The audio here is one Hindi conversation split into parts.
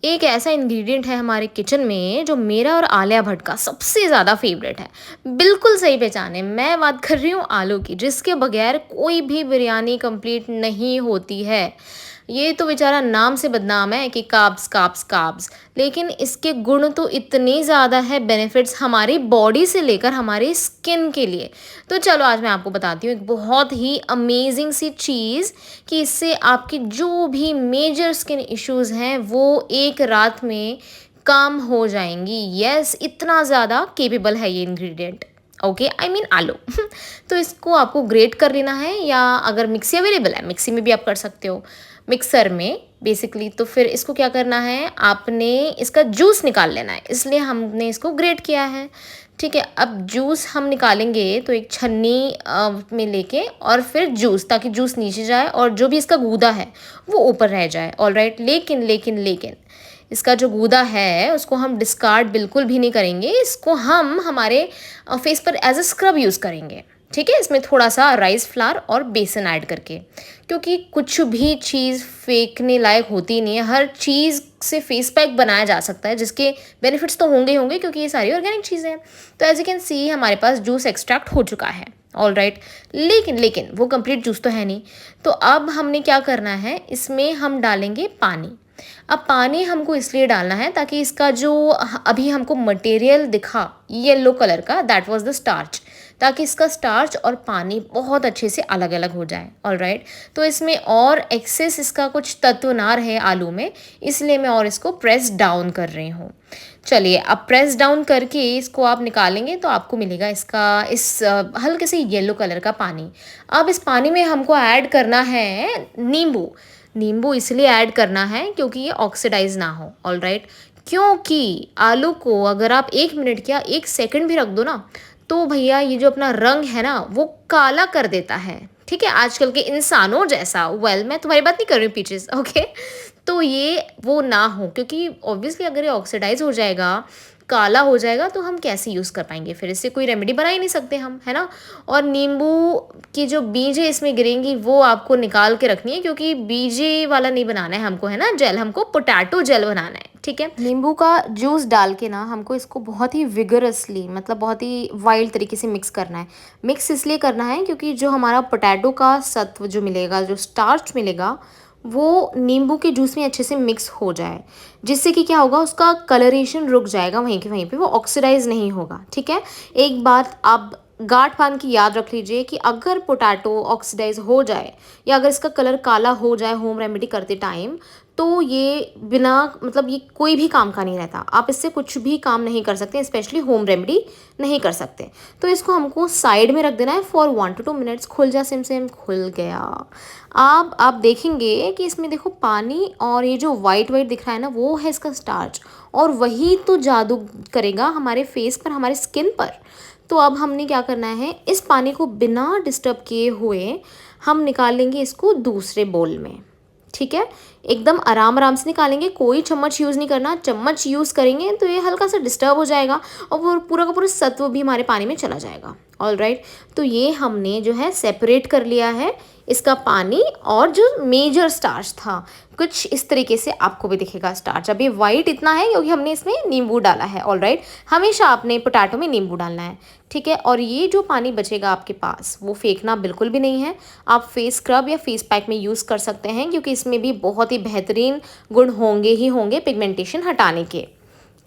एक ऐसा इंग्रेडिएंट है हमारे किचन में जो मेरा और आलिया भट्ट का सबसे ज़्यादा फेवरेट है। बिल्कुल सही पहचाने, मैं बात कर रही हूँ आलू की, जिसके बगैर कोई भी बिरयानी कंप्लीट नहीं होती है। ये तो बेचारा नाम से बदनाम है कि कार्ब्स कार्ब्स कार्ब्स, लेकिन इसके गुण तो इतने ज़्यादा है, बेनिफिट्स हमारी बॉडी से लेकर हमारी स्किन के लिए। तो चलो आज मैं आपको बताती हूँ एक बहुत ही अमेजिंग सी चीज़ कि इससे आपकी जो भी मेजर स्किन इश्यूज़ हैं वो एक रात में कम हो जाएंगी। यस, इतना ज़्यादा केपेबल है ये इंग्रेडिएंट। ओके, आई मीन आलू। तो इसको आपको ग्रेट कर लेना है, या अगर मिक्सी अवेलेबल है मिक्सी में भी आप कर सकते हो, मिक्सर में बेसिकली। तो फिर इसको क्या करना है, आपने इसका जूस निकाल लेना है, इसलिए हमने इसको ग्रेट किया है। ठीक है, अब जूस हम निकालेंगे तो एक छन्नी में लेके और फिर जूस, ताकि जूस नीचे जाए और जो भी इसका गूदा है वो ऊपर रह जाए। ऑलराइट, लेकिन लेकिन लेकिन इसका जो गूदा है उसको हम डिस्कार्ड बिल्कुल भी नहीं करेंगे, इसको हम हमारे फेस पर एज अ स्क्रब यूज़ करेंगे। ठीक है, इसमें थोड़ा सा राइस फ्लावर और बेसन ऐड करके, क्योंकि कुछ भी चीज़ फेंकने लायक होती नहीं है, हर चीज़ से फेस पैक बनाया जा सकता है, जिसके बेनिफिट्स तो होंगे ही होंगे क्योंकि ये सारी ऑर्गेनिक चीज़ें हैं। तो एज यू कैन सी हमारे पास जूस एक्सट्रैक्ट हो चुका है। ऑल राइट, लेकिन लेकिन वो कंप्लीट जूस तो है नहीं। तो अब हमने क्या करना है, इसमें हम डालेंगे पानी। अब पानी हमको इसलिए डालना है ताकि इसका जो अभी हमको मटेरियल दिखा येलो कलर का, दैट वाज द स्टार्च, ताकि इसका स्टार्च और पानी बहुत अच्छे से अलग अलग हो जाए। ऑलराइट, तो इसमें और एक्सेस इसका कुछ तत्व ना रहे आलू में, इसलिए मैं और इसको प्रेस डाउन कर रही हूँ। चलिए, अब प्रेस डाउन करके इसको आप निकालेंगे तो आपको मिलेगा इसका हल्के से येलो कलर का पानी। अब इस पानी में हमको ऐड करना है नींबू। नींबू इसलिए ऐड करना है क्योंकि ये ऑक्सीडाइज ना हो। ऑलराइट, क्योंकि आलू को अगर आप 1 मिनट या 1 सेकंड भी रख दो ना, तो भैया ये जो अपना रंग है ना वो काला कर देता है। ठीक है, आजकल के इंसानों जैसा। मैं तुम्हारी बात नहीं कर रही हूँ पीछे। ओके, तो ये वो ना हो, क्योंकि ऑब्वियसली अगर ये ऑक्सीडाइज हो जाएगा, काला हो जाएगा, तो हम कैसे यूज़ कर पाएंगे, फिर इससे कोई रेमेडी बना ही नहीं सकते हम, है ना। और नींबू की जो बीजें इसमें गिरेंगी वो आपको निकाल के रखनी है, क्योंकि बीजे वाला नहीं बनाना है हमको, है ना जेल, हमको पोटैटो जेल बनाना है। ठीक है, नींबू का जूस डाल के ना हमको इसको बहुत ही विगरसली, मतलब बहुत ही वाइल्ड तरीके से मिक्स करना है। मिक्स इसलिए करना है क्योंकि जो हमारा पोटैटो का सत्व जो मिलेगा, जो स्टार्च मिलेगा, वो नींबू के जूस में अच्छे से मिक्स हो जाए, जिससे कि क्या होगा, उसका कलरेशन रुक जाएगा वहीं के वहीं पे, वो ऑक्सीडाइज नहीं होगा। ठीक है, एक बात आप गांठ बांध की याद रख लीजिए कि अगर पोटैटो ऑक्सीडाइज हो जाए या अगर इसका कलर काला हो जाए होम रेमेडी करते टाइम, तो ये बिना, मतलब ये कोई भी काम का नहीं रहता, आप इससे कुछ भी काम नहीं कर सकते, स्पेशली होम रेमेडी नहीं कर सकते। तो इसको हमको साइड में रख देना है फॉर 1 to 2 मिनट्स। खुल जा सिम सिम, खुल गया। आप देखेंगे कि इसमें देखो पानी और ये जो वाइट वाइट दिख रहा है ना, वो है इसका स्टार्च, और वही तो जादू करेगा हमारे फेस पर, हमारे स्किन पर। तो अब हमने क्या करना है, इस पानी को बिना डिस्टर्ब किए हुए हम निकाल लेंगे इसको दूसरे बोल में। ठीक है, एकदम आराम आराम से निकालेंगे, कोई चम्मच यूज़ नहीं करना, चम्मच यूज़ करेंगे तो ये हल्का सा डिस्टर्ब हो जाएगा और वो पूरा का पूरा सत्व भी हमारे पानी में चला जाएगा। ऑलराइट, तो ये हमने जो है सेपरेट कर लिया है इसका पानी और जो मेजर स्टार्च था। कुछ इस तरीके से आपको भी दिखेगा स्टार्च। अभी वाइट इतना है क्योंकि हमने इसमें नींबू डाला है। ऑलराइट, हमेशा आपने पोटैटो में नींबू डालना है। ठीक है, और ये जो पानी बचेगा आपके पास वो फेंकना बिल्कुल भी नहीं है, आप फेस स्क्रब या फेस पैक में यूज़ कर सकते हैं, क्योंकि इसमें भी बहुत ही बेहतरीन गुण होंगे ही होंगे पिगमेंटेशन हटाने के।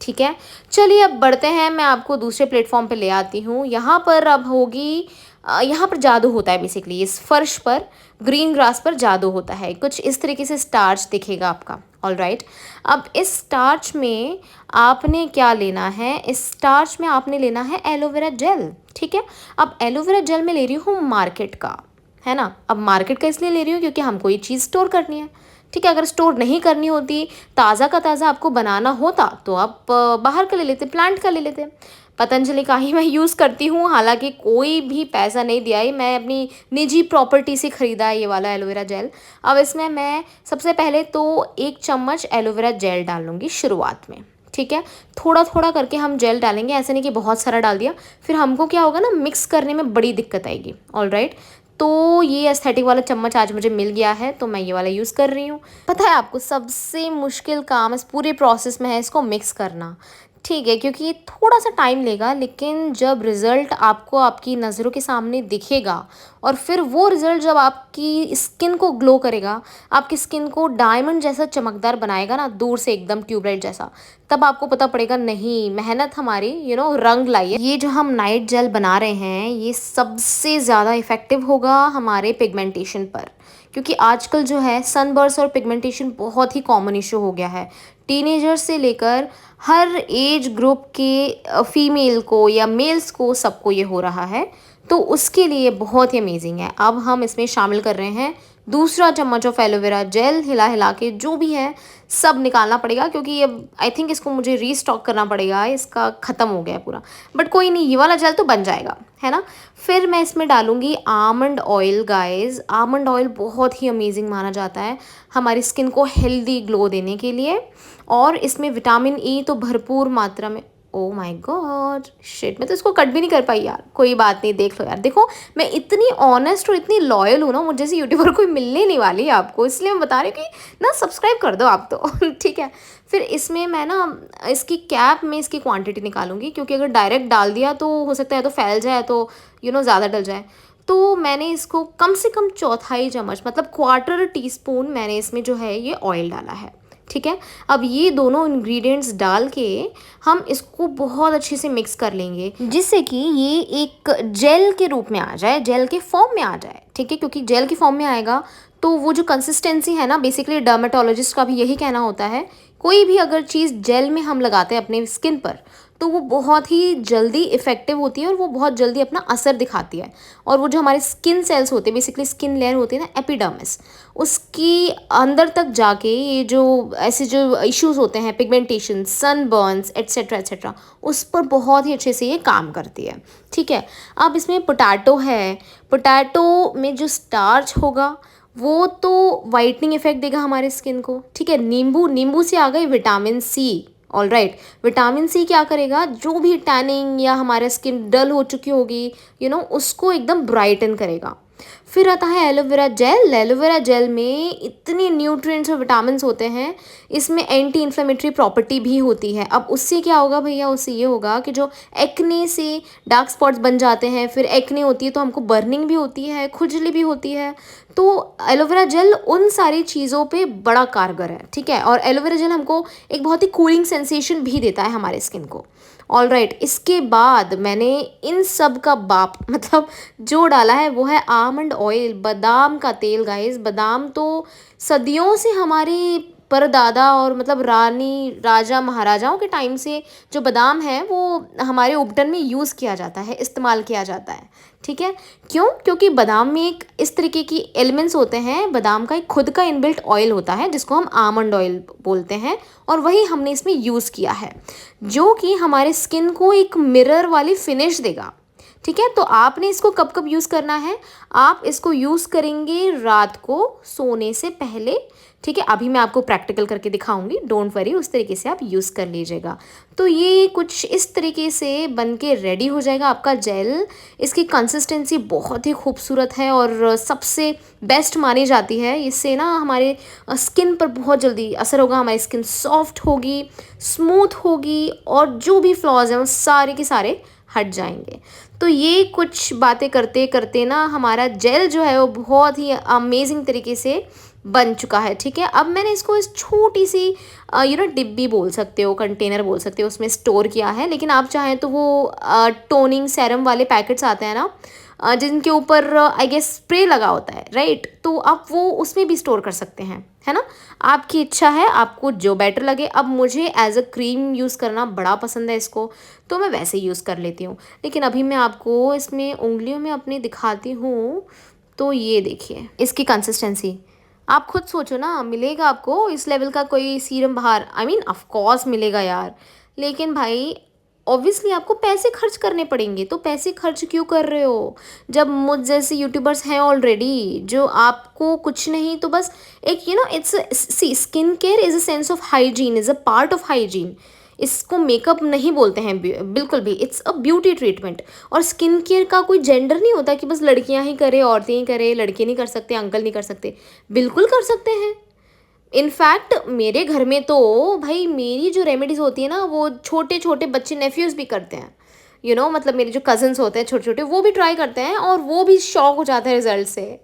ठीक है, चलिए अब बढ़ते हैं, मैं आपको दूसरे प्लेटफॉर्म पे ले आती हूँ। यहाँ पर अब होगी, यहाँ पर जादू होता है बेसिकली, इस फर्श पर, ग्रीन ग्रास पर जादू होता है। कुछ इस तरीके से स्टार्च दिखेगा आपका। ऑलराइट, अब इस स्टार्च में आपने क्या लेना है, इस स्टार्च में आपने लेना है एलोवेरा जेल। ठीक है, अब एलोवेरा जेल मैं ले रही हूँ मार्केट का, है ना। अब मार्केट का इसलिए ले रही हूँ क्योंकि हमको ये चीज़ स्टोर करनी है। ठीक है, अगर स्टोर नहीं करनी होती, ताज़ा का ताज़ा आपको बनाना होता, तो आप बाहर का ले लेते, प्लांट का ले लेते। पतंजलि का ही मैं यूज़ करती हूँ, हालांकि कोई भी पैसा नहीं दिया है, मैं अपनी निजी प्रॉपर्टी से ख़रीदा है ये वाला एलोवेरा जेल। अब इसमें मैं सबसे पहले तो 1 चम्मच एलोवेरा जेल डाल लूँगी शुरुआत में। ठीक है, थोड़ा थोड़ा करके हम जेल डालेंगे, ऐसे नहीं कि बहुत सारा डाल दिया, फिर हमको क्या होगा ना, मिक्स करने में बड़ी दिक्कत आएगी। ऑलराइट, तो ये एस्थेटिक वाला चम्मच आज मुझे मिल गया है, तो मैं ये वाला यूज़ कर रही हूँ। पता है आपको सबसे मुश्किल काम इस पूरे प्रोसेस में है इसको मिक्स करना, ठीक है? क्योंकि ये थोड़ा-सा टाइम लेगा, लेकिन जब रिज़ल्ट आपको आपकी नज़रों के सामने दिखेगा और फिर वो रिज़ल्ट जब आपकी स्किन को ग्लो करेगा, आपकी स्किन को डायमंड जैसा चमकदार बनाएगा ना, दूर से एकदम ट्यूबलाइट जैसा, तब आपको पता पड़ेगा नहीं मेहनत हमारी रंग लाई है। ये जो हम नाइट जेल बना रहे हैं, ये सबसे ज़्यादा इफ़ेक्टिव होगा हमारे पिगमेंटेशन पर, क्योंकि आजकल जो है सनबर्स्ट और पिगमेंटेशन बहुत ही कॉमन इशू हो गया है। टीनेजर्स से लेकर हर एज ग्रुप के फीमेल को या मेल्स को सबको ये हो रहा है, तो उसके लिए बहुत ही अमेजिंग है। अब हम इसमें शामिल कर रहे हैं दूसरा चम्मच ऑफ एलोवेरा जेल, हिला हिला के जो भी है सब निकालना पड़ेगा, क्योंकि ये आई थिंक इसको मुझे रीस्टॉक करना पड़ेगा, इसका ख़त्म हो गया है पूरा। बट कोई नहीं, ये वाला जेल तो बन जाएगा, है ना? फिर मैं इसमें डालूंगी almond oil guys. Almond oil बहुत ही अमेजिंग माना जाता है हमारी स्किन को हेल्दी ग्लो देने के लिए, और इसमें विटामिन ई तो भरपूर मात्रा में। ओ माय गॉड शिट, मैं तो इसको कट भी नहीं कर पाई यार। कोई बात नहीं, देख लो यार, देखो मैं इतनी ऑनेस्ट और इतनी लॉयल हूँ ना, मुझे जैसे यूट्यूबर कोई मिलने नहीं वाली है आपको, इसलिए मैं बता रही हूँ कि ना सब्सक्राइब कर दो आप तो ठीक है। फिर इसमें मैं ना इसकी कैप में इसकी क्वांटिटी निकालूंगी, क्योंकि अगर डायरेक्ट डाल दिया तो हो सकता है तो फैल जाए, तो ज़्यादा डल जाए। तो मैंने इसको कम से कम चौथाई चम्मच मतलब क्वार्टर टीस्पून मैंने इसमें जो है ये ऑयल डाला है, ठीक है? अब ये दोनों इंग्रेडिएंट्स डाल के हम इसको बहुत अच्छे से मिक्स कर लेंगे, जिससे कि ये एक जेल के रूप में आ जाए, जेल के फॉर्म में आ जाए, ठीक है? क्योंकि जेल के फॉर्म में आएगा तो वो जो कंसिस्टेंसी है ना, बेसिकली डर्मेटोलॉजिस्ट का भी यही कहना होता है, कोई भी अगर चीज़ जेल में हम लगाते हैं अपने स्किन पर, तो वो बहुत ही जल्दी इफ़ेक्टिव होती है और वो बहुत जल्दी अपना असर दिखाती है। और वो जो हमारे स्किन सेल्स होते हैं, बेसिकली स्किन लेयर होती है ना, एपिडर्मिस, उसकी अंदर तक जाके ये जो ऐसे जो इश्यूज होते हैं, पिगमेंटेशन, सनबर्न्स एट्सेट्रा एट्सेट्रा, उस पर बहुत ही अच्छे से ये काम करती है, ठीक है? अब इसमें पोटैटो है, पोटैटो में जो स्टार्च होगा वो तो वाइटनिंग इफेक्ट देगा हमारे स्किन को, ठीक है? नींबू से आ गई vitamin C. All right, vitamin C क्या करेगा, जो भी टैनिंग या हमारा स्किन डल हो चुकी होगी उसको एकदम ब्राइटन करेगा। फिर आता है एलोवेरा जेल। एलोवेरा जेल में इतने न्यूट्रिएंट्स और विटामिन्स होते हैं, इसमें एंटी इन्फ्लेमेटरी प्रॉपर्टी भी होती है। अब उससे क्या होगा भैया, उससे ये होगा कि जो एक्ने से डार्क स्पॉट्स बन जाते हैं, फिर एक्ने होती है तो हमको बर्निंग भी होती है, खुजली भी होती है, तो एलोवेरा जेल उन सारी चीज़ों पे बड़ा कारगर है, ठीक है? और एलोवेरा जेल हमको एक बहुत ही कूलिंग सेंसेशन भी देता है हमारे स्किन को। ऑल राइट, इसके बाद मैंने इन सब का बाप मतलब जो डाला है वो है आमंड ऑयल, बादाम का तेल गाइस। बादाम तो सदियों से हमारे परदादा और मतलब रानी राजा महाराजाओं के टाइम से जो बादाम है वो हमारे उपटन में यूज़ किया जाता है, इस्तेमाल किया जाता है, ठीक है? क्यों? क्योंकि बादाम में एक इस तरीके की एलिमेंट्स होते हैं, बादाम का एक खुद का इनबिल्ट ऑयल होता है जिसको हम आमंड ऑयल बोलते हैं, और वही हमने इसमें यूज़ किया है, जो कि हमारे स्किन को एक मिरर वाली फिनिश देगा, ठीक है? तो आपने इसको कब कब यूज़ करना है, आप इसको यूज़ करेंगे रात को सोने से पहले, ठीक है? अभी मैं आपको प्रैक्टिकल करके दिखाऊंगी, डोंट वरी, उस तरीके से आप यूज़ कर लीजिएगा। तो ये कुछ इस तरीके से बन के रेडी हो जाएगा आपका जेल। इसकी कंसिस्टेंसी बहुत ही खूबसूरत है और सबसे बेस्ट मानी जाती है। इससे ना हमारे स्किन पर बहुत जल्दी असर होगा, हमारी स्किन सॉफ्ट होगी, स्मूथ होगी, और जो भी फ्लॉज हैं वो सारे के सारे हट जाएंगे। तो ये कुछ बातें करते करते ना हमारा जेल जो है वो बहुत ही अमेजिंग तरीके से बन चुका है, ठीक है? अब मैंने इसको इस छोटी सी डिब्बी बोल सकते हो, कंटेनर बोल सकते हो, उसमें स्टोर किया है। लेकिन आप चाहें तो वो टोनिंग सेरम वाले पैकेट्स आते हैं ना, जिनके ऊपर आई गेस स्प्रे लगा होता है, राइट? तो आप वो उसमें भी स्टोर कर सकते हैं, है ना? आपकी इच्छा है, आपको जो बेटर लगे। अब मुझे एज अ क्रीम यूज़ करना बड़ा पसंद है इसको, तो मैं वैसे यूज़ कर लेती हूँ। लेकिन अभी मैं आपको इसमें उंगलियों में अपनी दिखाती हूँ। तो ये देखिए इसकी कंसिस्टेंसी, आप खुद सोचो ना, मिलेगा आपको इस लेवल का कोई सीरम बाहर? आई मीन ऑफ कोर्स मिलेगा यार, लेकिन भाई ऑब्वियसली आपको पैसे खर्च करने पड़ेंगे। तो पैसे खर्च क्यों कर रहे हो जब मुझ जैसे यूट्यूबर्स हैं ऑलरेडी, जो आपको कुछ नहीं तो बस एक it's see, skin care is a sense of hygiene, is a part of hygiene. इसको मेकअप नहीं बोलते हैं बिल्कुल भी, इट्स अ ब्यूटी ट्रीटमेंट। और स्किन केयर का कोई जेंडर नहीं होता कि बस लड़कियां ही करें, औरतें ही करें, लड़के नहीं कर सकते, अंकल नहीं कर सकते, बिल्कुल कर सकते हैं। इनफैक्ट मेरे घर में तो भाई मेरी जो रेमेडीज़ होती है ना, वो छोटे छोटे बच्चे नेफ्यूज़ भी करते हैं। मतलब मेरे जो कज़न्स होते हैं छोटे छोटे, वो भी ट्राई करते हैं और वो भी शॉक हो जाते हैं रिजल्ट से।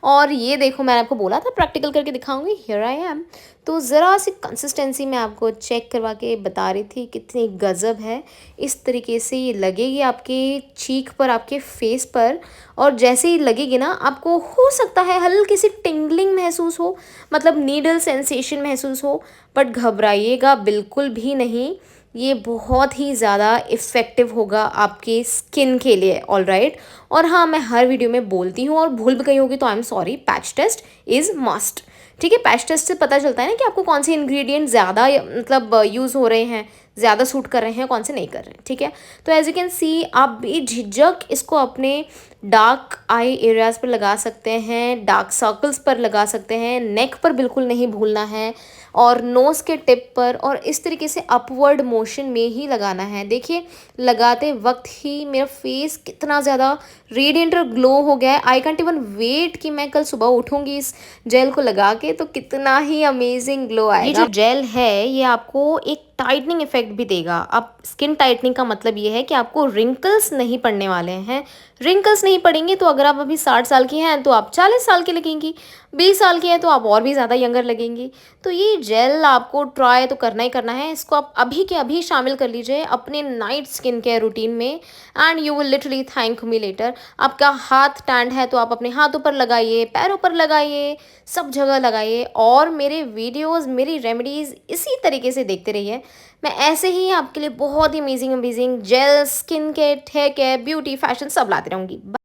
और ये देखो, मैंने आपको बोला था प्रैक्टिकल करके दिखाऊंगी, हियर आई एम। तो ज़रा सी कंसिस्टेंसी मैं आपको चेक करवा के बता रही थी कितनी गज़ब है। इस तरीके से ये लगेगी आपके चीक पर, आपके फेस पर। और जैसे ही लगेगी ना, आपको हो सकता है हल्की सी टिंगलिंग महसूस हो, मतलब नीडल सेंसेशन महसूस हो, बट घबराइएगा बिल्कुल भी नहीं। ये बहुत ही ज़्यादा इफ़ेक्टिव होगा आपके स्किन के लिए, ऑल राइट। और हाँ, मैं हर वीडियो में बोलती हूँ और भूल भी गई होगी तो I am sorry, patch test is must. ठीक है, पैच टेस्ट से पता चलता है ना कि आपको कौन से इंग्रेडिएंट ज़्यादा मतलब यूज़ हो रहे हैं, ज़्यादा सूट कर रहे हैं, कौन से नहीं कर रहे हैं। ठीक है, तो एज यू कैन सी, आप बेझिझक इसको अपने डार्क आई एरियाज़ पर लगा सकते हैं, डार्क सर्कल्स पर लगा सकते हैं, नेक पर बिल्कुल नहीं भूलना है, और नोज़ के टिप पर, और इस तरीके से अपवर्ड मोशन में ही लगाना है। देखिए, लगाते वक्त ही मेरा फेस कितना ज़्यादा रेडिएंट और ग्लो हो गया है। आई कैंट इवन वेट कि मैं कल सुबह उठूँगी इस जेल को लगा के, तो कितना ही अमेजिंग ग्लो आएगा। ये जो जेल है, ये आपको एक टाइटनिंग इफेक्ट भी देगा। अब स्किन टाइटनिंग का मतलब ये है कि आपको रिंकल्स नहीं पड़ने वाले हैं। रिंकल्स नहीं पड़ेंगे तो अगर आप अभी 60 साल की हैं तो आप 40 साल की लगेंगी, 20 साल की हैं तो आप और भी ज़्यादा यंगर लगेंगी। तो ये जेल आपको ट्राई तो करना ही करना है। इसको आप अभी के अभी शामिल कर लीजिए अपने नाइट स्किन केयर रूटीन में, and you will literally thank me later. आपका हाथ टैंड है तो आप अपने हाथों पर लगाइए, पैरों पर लगाइए, सब जगह लगाइए, और मेरे वीडियोस, मेरी रेमेडीज़ इसी तरीके से देखते रहिए। मैं ऐसे ही आपके लिए बहुत ही amazing amazing gel, skin care, hair care, beauty, fashion सब लाती रहूँगी।